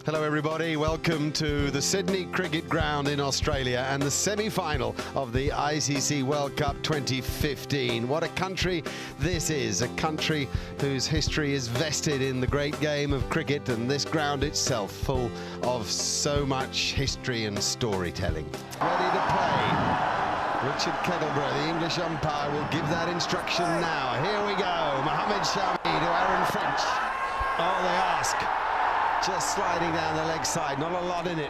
Hello everybody, welcome to the Sydney Cricket Ground in Australia and the semi-final of the ICC World Cup 2015. What a country this is, a country whose history is vested in the great game of cricket, and this ground itself full of so much history and storytelling. Ready to play. 𝗏𝗏𝗏𝗏𝗏, the English umpire, will give that instruction now. Here we go, 𝗏𝗏𝗏𝗏𝗏 to Aaron Finch. Oh, they ask. Just sliding down the leg side, not a lot in it.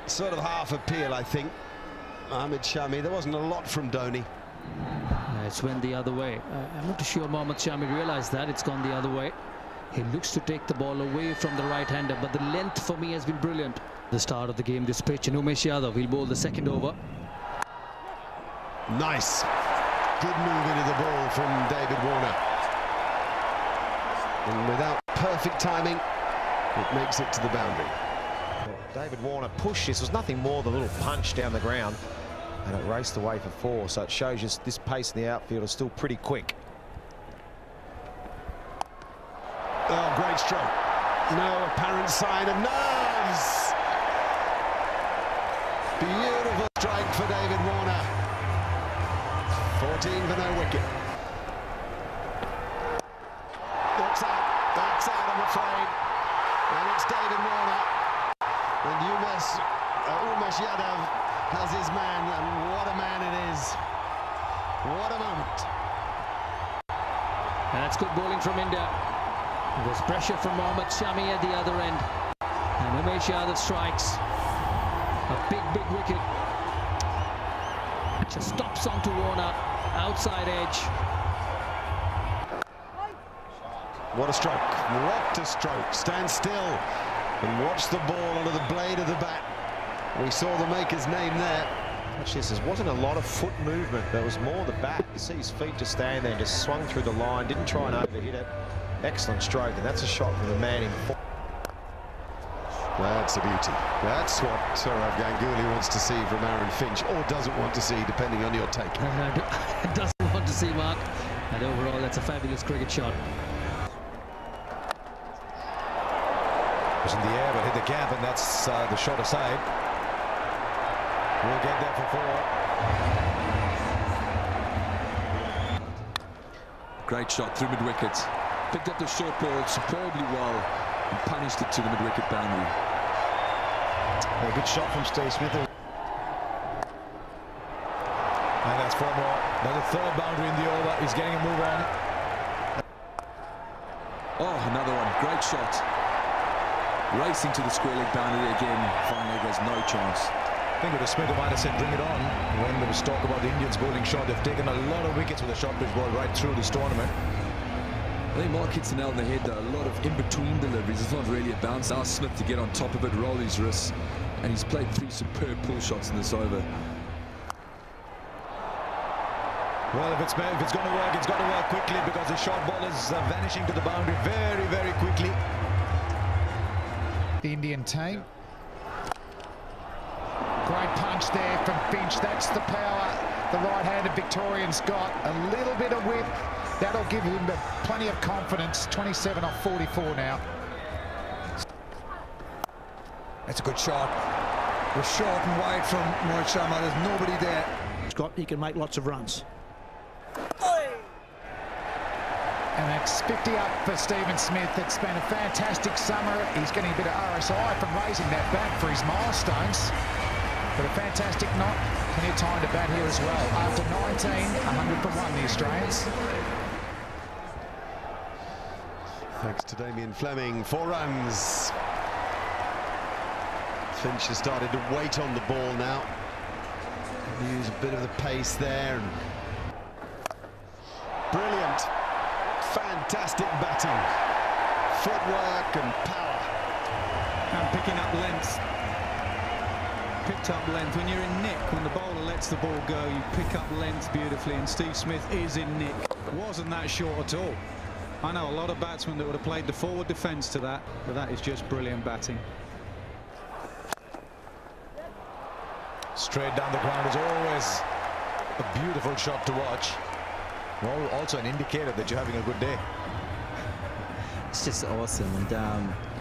Sort of half appeal, I think. 𝗏𝗏𝗏𝗏, there wasn't a lot from Dhoni. It's went the other way. I'm not sure 𝗏𝗏𝗏𝗏𝗏 realized that it's gone the other way. He looks to take the ball away from the right-hander, but the length for me has been brilliant. The start of the game, this pitch, and 𝗏𝗏𝗏𝗏𝗏 will bowl the second over. Nice. Good move into the ball from David Warner. And without perfect timing, it makes it to the boundary. David Warner pushed this. It was nothing more than a little punch down the ground, and it raced away for 4. So it shows you this pace in the outfield is still pretty quick. Oh, great stroke. No apparent sign of nerves. Beautiful strike for David Warner. 14 for no wicket. That's out, I'm afraid. And it's David Warner. And 𝗏𝗏𝗏𝗏𝗏 has his man, and what a man it is. What a moment. And that's good bowling from India. There's pressure from Mohammad Shami at the other end. And 𝗏𝗏𝗏𝗏𝗏 strikes. A big wicket. Just stops onto Warner. Outside edge. What a stroke, what a stroke. Stand still and watch the ball under the blade of the bat. We saw the maker's name there. Watch this, there wasn't a lot of foot movement. There was more the bat. You see his feet just stand there and just swung through the line. Didn't try and overhit it. Excellent stroke, and that's a shot from the man in form. That's a beauty. That's what 𝗪𝗏 Ganguly wants to see from Aaron Finch, or doesn't want to see, depending on your take. Doesn't want to see, Mark. And overall, that's a fabulous cricket shot. Was in the air but hit the gap, and that's the shot aside. We'll get there for 4. Great shot through mid-wicket. Picked up the short ball superbly well and punished it to the mid-wicket boundary. A good shot from Steve Smith. And that's 4 more. That's the 3rd boundary in the over. He's getting a move on. Oh, another one. Great shot. Racing to the square leg boundary again. Finally, there's no chance. I think with Smith might have said bring it on when there was talk about the Indians bowling short. They've taken a lot of wickets with a short pitch ball right through this tournament. I think Mark hits the nail on the head though. A lot of in-between deliveries. It's not really a bounce. Asked Smith to get on top of it, roll his wrists, and he's played 3 superb pull shots in this over. Well, if it's going to work, it's got to work quickly, because the short ball is vanishing to the boundary very quickly. The Indian team. Great punch there from Finch. That's the power the right-handed Victorian's got. A little bit of whip. That'll give him plenty of confidence. 27 off 44 now. That's a good shot. We're short and wide from Rohit Sharma. There's nobody there. He can make lots of runs. And that's 50 up for Stephen Smith. It's been a fantastic summer. He's getting a bit of RSI from raising that bat for his milestones. But a fantastic knot. Plenty of time to bat here as well. After 19, 100 for 1, the Australians. Thanks to Damien Fleming, 4 runs. Finch has started to wait on the ball now. Use a bit of the pace there. Brilliant. Fantastic batting, footwork and power. And picking up length. Picked up length. When you're in nick, when the bowler lets the ball go, you pick up length beautifully, and Steve Smith is in nick. Wasn't that short at all. I know a lot of batsmen that would have played the forward defence to that, but that is just brilliant batting. Straight down the ground is always a beautiful shot to watch. Well, also an indicator that you're having a good day. It's just awesome, and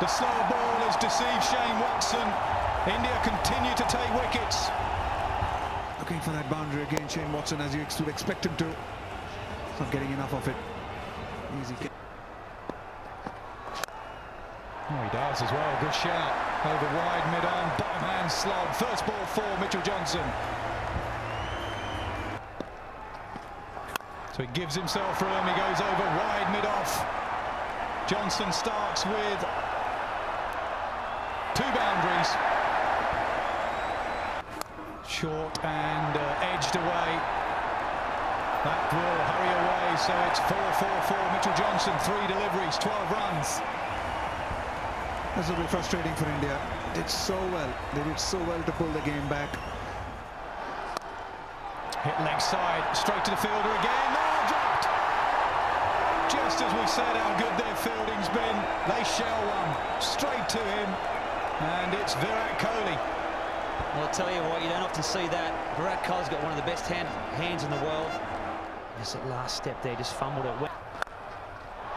The slow ball has deceived Shane Watson. India continue to take wickets. Looking for that boundary again, Shane Watson, as you would expect him to. He's not getting enough of it. Easy. Oh, he does as well. Good shout. Over wide, mid-on, bottom hand slog. First ball for Mitchell Johnson. So he gives himself room. He goes over wide, mid-off. Johnson starts with 2 boundaries. Short and edged away. That will hurry away. So it's 4-4-4. Mitchell Johnson, 3 deliveries, 12 runs. This will be frustrating for India. Did so well. They did so well to pull the game back. Hit leg side, straight to the fielder again. No, dropped. Just as we said how good their fielding's been, they shell one straight to him, and it's Virat Kohli. Well, I'll tell you what, you don't often see that. Virat Kohli's got one of the best hands in the world. Just that last step there, just fumbled it.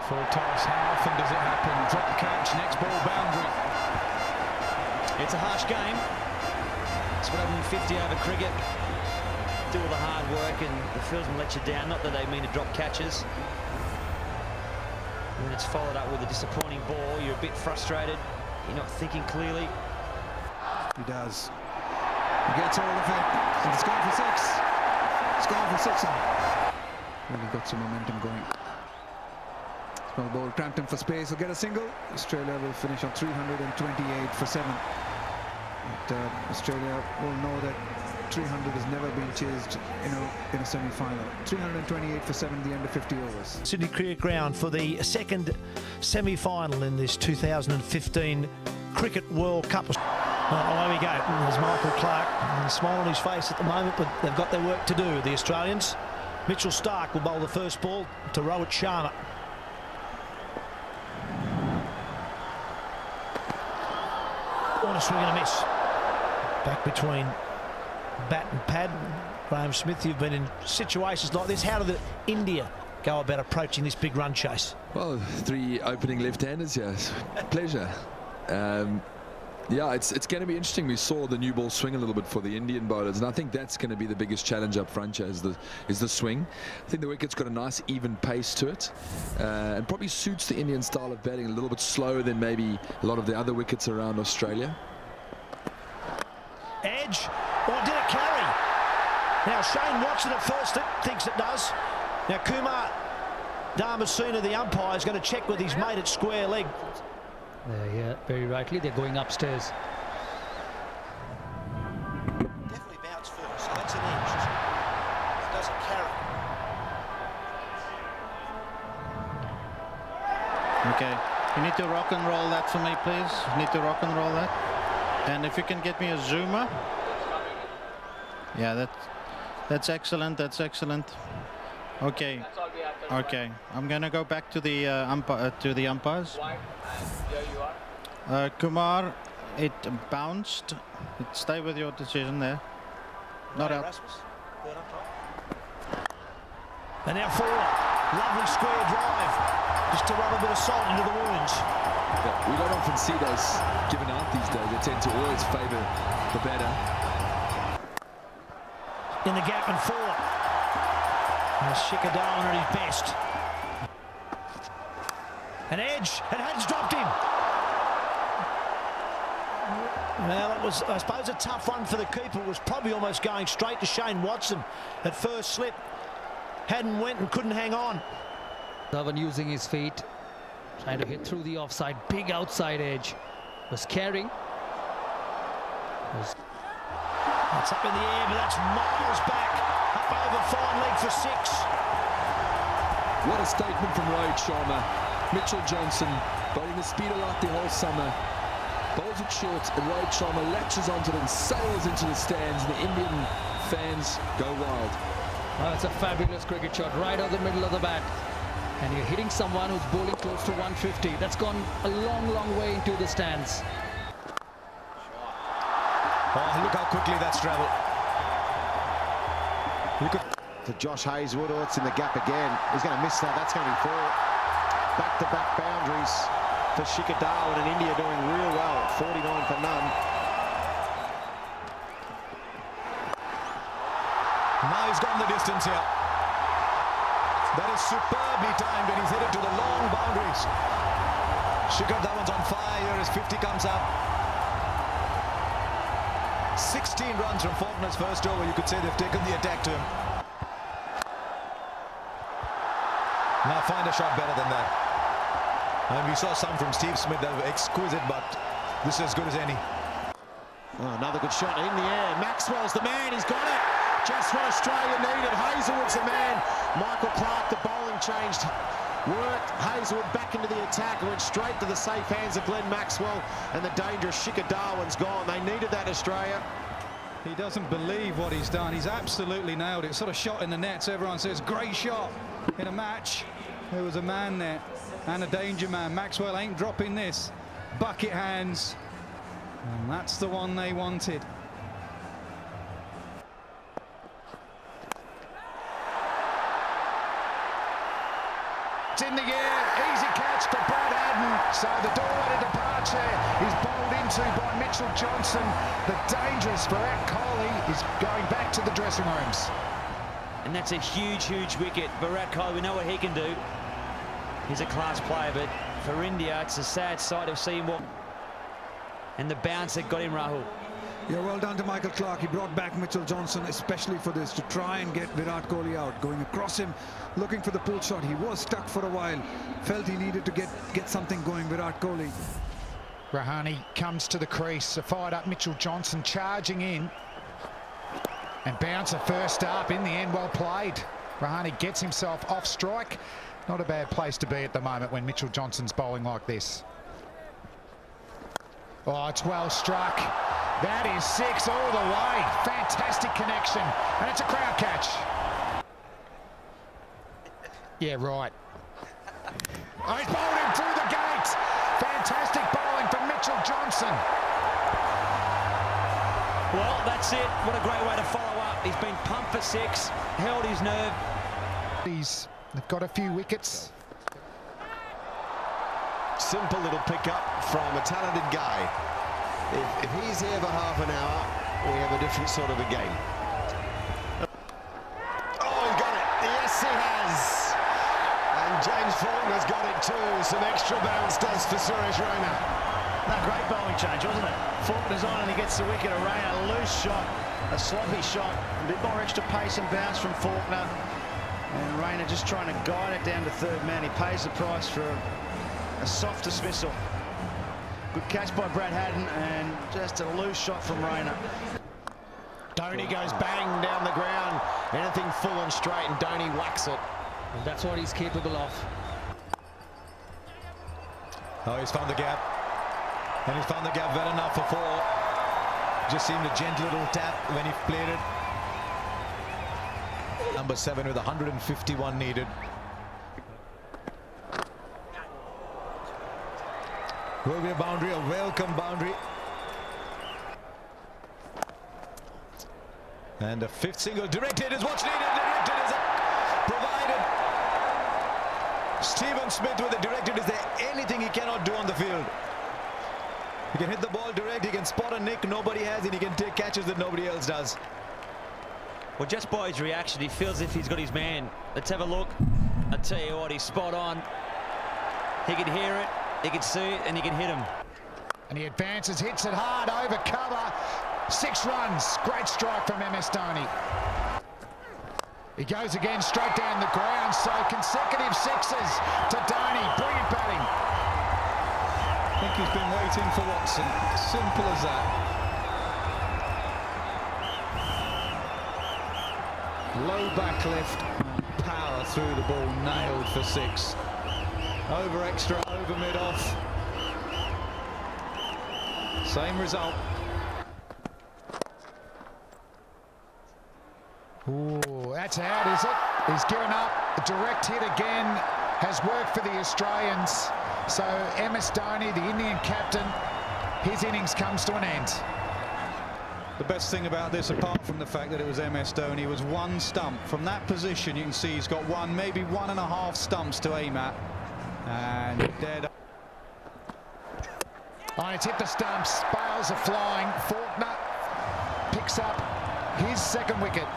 Full toss, how often does it happen? Drop catch, next ball boundary. It's a harsh game. It's what happened in 50-over cricket. Do all the hard work and the fieldsman let you down. Not that they mean to drop catches. When it's followed up with a disappointing ball, you're a bit frustrated. You're not thinking clearly. He does. He gets hold of it, and it's gone for 6. It's gone for 6. Really got some momentum going. Small ball cramped him for space. He'll get a single. Australia will finish on 328 for 7. But Australia will know that 300 has never been chased in a semi-final. 328 for 7 at the end of 50 overs. Sydney Cricket Ground for the second semi-final in this 2015 Cricket World Cup. Away we go. There's Michael Clark. A smile on his face at the moment, but they've got their work to do, the Australians. Mitchell Starc will bowl the first ball to Rohit Sharma. What a swing and a miss. Back between bat and pad. Graham Smith, you've been in situations like this. How did India go about approaching this big run chase? Well, 3 opening left-handers, yes. Pleasure. Yeah, it's going to be interesting. We saw the new ball swing a little bit for the Indian bowlers, and I think that's going to be the biggest challenge up front here, is the swing. I think the wicket's got a nice even pace to it, and probably suits the Indian style of batting, a little bit slower than maybe a lot of the other wickets around Australia. Edge, or did it carry? Now Shane Watson at first thinks it does. Now 𝐒𝐿𝐴 the umpire, is going to check with his mate at square leg. Yeah, very rightly, they're going upstairs. Definitely bounced first, so that's an edge. It doesn't carry. Okay, you need to rock and roll that for me, please. You need to rock and roll that. And if you can get me a zoomer. Yeah, that's excellent, that's excellent. Okay, okay, I'm gonna go back to the umpires. Kumar, it bounced. Stay with your decision there. Not out. And now forward, lovely square drive, just to rub a bit of salt into the wounds. Yeah, we don't often see those given out these days. They tend to always favour the batter. In the gap and forward. 𝐒𝐿𝐴 at his best. An edge, and Hayden's dropped him. Well, it was, I suppose, a tough one for the keeper. It was probably almost going straight to Shane Watson at first slip. Hadden went and couldn't hang on. Dhawan using his feet, trying to hit through the offside, big outside edge. Was carrying. It's up in the air, but that's miles back. Up over fine leg for 6. What a statement from Rohit Sharma. Mitchell Johnson bowling the speed a lot the whole summer. Bowls it short, and Rohit Sharma latches onto it and sails into the stands. The Indian fans go wild. Oh, it's a fabulous cricket shot right out the middle of the bat. And you're hitting someone who's bowling close to 150. That's gone a long, long way into the stands. Oh, look how quickly that's travelled. Look at to Josh Hazlewood. Oh, it's in the gap again. He's going to miss that. That's going to be 4. Back-to-back boundaries. for 𝗪𝗂𝗃𝗃 and India doing real well, 49 for none. Now he's gone the distance here. That is superbly timed, and he's headed to the long boundaries. 𝗪𝗂𝗃𝗃's on fire here as 50 comes up. 16 runs from Faulkner's first over. You could say they've taken the attack to him. Now find a shot better than that. And we saw some from Steve Smith that were exquisite, but this is as good as any. Oh, another good shot in the air. Maxwell's the man. He's got it. Just what Australia needed. Hazlewood's the man. Michael Clarke, the bowling changed. Worked Hazlewood back into the attack. Went straight to the safe hands of Glenn Maxwell. And the dangerous 𝗪𝗂𝗃𝗃's gone. They needed that, Australia. He doesn't believe what he's done. He's absolutely nailed it. Sort of shot in the net. So everyone says, great shot in a match. There was a man there and a danger man. Maxwell ain't dropping this. Bucket hands. And that's the one they wanted. It's in the air. Easy catch for Brad Haddin. So the doorway to departure is bowled into by Mitchell Johnson. The dangerous 𝗪𝗏𝗃𝗃 is going back to the dressing rooms. And that's a huge, huge wicket. 𝗪𝗏𝗃𝗃, we know what he can do. He's a class player, but for India, it's a sad sight of seeing what... And the bounce that got him, Rahul. Yeah, well done to Michael Clarke. He brought back Mitchell Johnson, especially for this, to try and get Virat Kohli out. Going across him, looking for the pull shot. He was stuck for a while. Felt he needed to get something going, Virat Kohli. Rahane comes to the crease. A fired up Mitchell Johnson charging in. And bouncer first up. In the end, well played. Rahane gets himself off strike. Not a bad place to be at the moment when Mitchell Johnson's bowling like this. Oh, it's well struck. That is 6 all the way. Fantastic connection. And it's a crowd catch. Yeah, right. Oh, he's bowled him through the gate. Fantastic bowling from Mitchell Johnson. Well, that's it. What a great way to follow up. He's been pumped for 6, held his nerve. They've got a few wickets. Simple little pickup from a talented guy. If he's here for half an hour, we have a different sort of a game. Oh, he's got it. Yes, he has. And James Faulkner's got it too. Some extra bounce does for Suresh Raina. That great bowling change, wasn't it? Faulkner's on and he gets the wicket. A Raina, a loose shot, a sloppy shot. A bit more extra pace and bounce from Faulkner. And Raina just trying to guide it down to third man. He pays the price for a soft dismissal. Good catch by Brad Haddin and just a loose shot from Raina. Dhoni goes bang down the ground. Anything full and straight, and Dhoni whacks it. And that's what he's capable of. Oh, he's found the gap. And he's found the gap well enough for 4. Just seemed a gentle little tap when he played it. Number 7 with 151 needed. Will be a boundary, a welcome boundary. And a 5th single. Directed is what's needed. Directed is provided. Stephen Smith with the directed. Is there anything he cannot do on the field? He can hit the ball direct. He can spot a nick nobody has, and he can take catches that nobody else does. Well, just by his reaction, he feels as if he's got his man. Let's have a look. I tell you what, he's spot on. He can hear it, he can see it, and he can hit him. And he advances, hits it hard over cover. 6 runs. Great strike from MS Dhoni. He goes again straight down the ground. So consecutive 6s to Dhoni. Brilliant batting. I think he's been waiting for Watson. Simple as that. Low back lift, power through the ball, nailed for 6. Over extra, over mid-off. Same result. Ooh, that's out, is it? He's given up. A direct hit again has worked for the Australians. So MS Dhoni, the Indian captain, his innings comes to an end. The best thing about this, apart from the fact that it was MS Dhoni, was 1 stump. From that position, you can see he's got 1, maybe 1.5 stumps to aim at. And dead. Oh, it's hit the stumps. Bales are flying. Faulkner picks up his second wicket.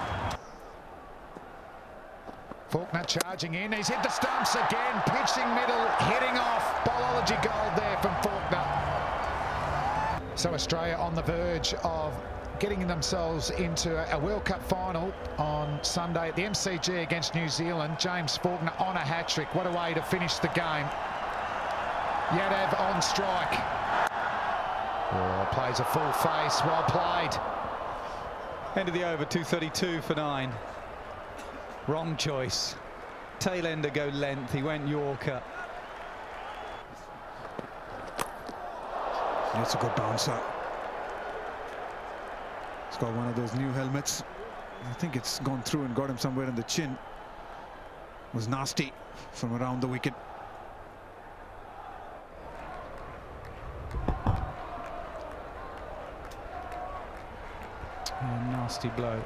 Faulkner charging in. He's hit the stumps again. Pitching middle, hitting off. Bowlology gold there from Faulkner. So Australia on the verge of getting themselves into a World Cup final on Sunday at the MCG against New Zealand. James Faulkner on a hat-trick. What a way to finish the game. Yadav on strike. Oh, plays a full face. Well played. End of the over, 232 for 9. Wrong choice. Tail ender go length. He went Yorker. That's a good bouncer. He's got one of those new helmets. I think it's gone through and got him somewhere in the chin. It was nasty from around the wicket. Yeah, nasty blow.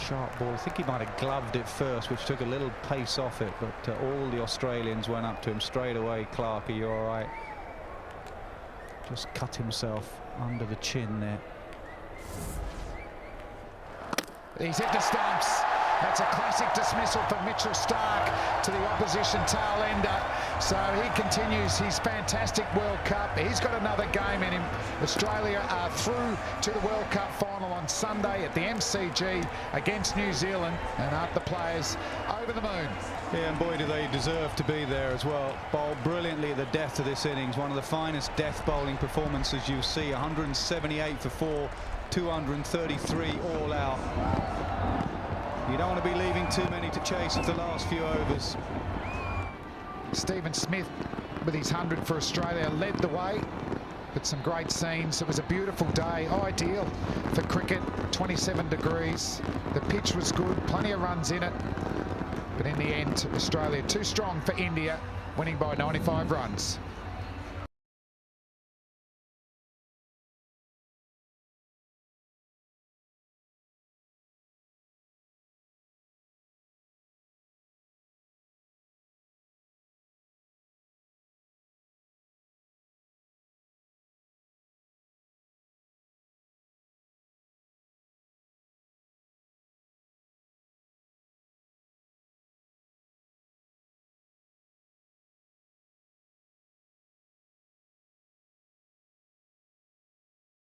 Sharp ball. I think he might have gloved it first, which took a little pace off it, but all the Australians went up to him straight away. Clark, are you all right? Just cut himself under the chin there. He's hit the stumps. That's a classic dismissal for Mitchell Starc to the opposition tail ender. So he continues his fantastic World Cup. He's got another game in him. Australia are through to the World Cup final on Sunday at the MCG against New Zealand, and aren't the players over the moon? Yeah, and boy, do they deserve to be there as well. Bowled brilliantly at the death of this innings. One of the finest death bowling performances you see. 178 for 4, 233 all out. You don't want to be leaving too many to chase at the last few overs. Stephen Smith with his 100 for Australia led the way, but some great scenes. It was a beautiful day, ideal for cricket. 27 degrees. The pitch was good, plenty of runs in it, but in the end Australia too strong for India, winning by 95 runs.